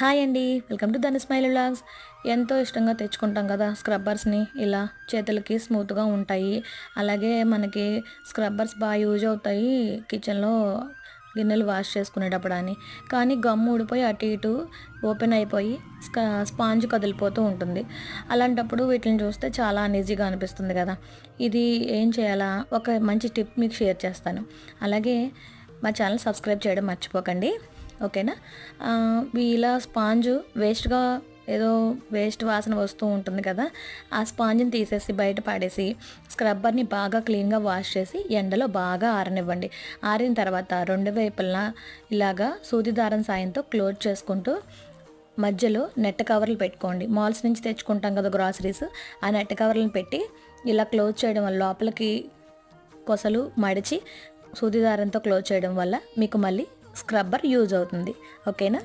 Hi అండి, welcome to Dhanu smile vlogs. ఎంతో ఇష్టంగా తెచ్చుకుంటాం కదా స్క్రబ్బర్స్ని. ఇలా చేతులకి స్మూత్గా ఉంటాయి. అలాగే మనకి స్క్రబ్బర్స్ బాగా యూజ్ అవుతాయి కిచెన్లో గిన్నెలు వాష్ చేసుకునేటప్పుడు అని. కానీ గమ్ ఊడిపోయి అటు ఇటు ఓపెన్ అయిపోయి స్పాంజ్ కదిలిపోతూ ఉంటుంది. అలాంటప్పుడు వీటిని చూస్తే చాలా అన్ఈజీగా అనిపిస్తుంది కదా. ఇది ఏం చేయాలా, ఒక మంచి టిప్ మీకు షేర్ చేస్తాను. అలాగే మా ఛానల్ సబ్స్క్రైబ్ చేయడం మర్చిపోకండి, ఓకేనా. ఇలా స్పాంజు వేస్ట్గా ఏదో వేస్ట్ వాసన వస్తూ ఉంటుంది కదా, ఆ స్పాంజ్ని తీసేసి బయట పాడేసి స్క్రబ్బర్ని బాగా క్లీన్గా వాష్ చేసి ఎండలో బాగా ఆరనివ్వండి. ఆరిన తర్వాత రెండు వైపులా ఇలాగా సూది దారం సాయంతో క్లోజ్ చేసుకుంటూ మధ్యలో నెట్ కవర్లు పెట్టుకోండి. మాల్స్ నుంచి తెచ్చుకుంటాం కదా గ్రాసరీస్, ఆ నెట్ కవర్లను పెట్టి ఇలా క్లోజ్ చేయడం వల్ల లోపలికి కొసలు మడిచి సూది దారంతో క్లోజ్ చేయడం వల్ల మీకు మళ్ళీ స్క్రబ్బర్ యూజ్ అవుతుంది, ఓకేనా.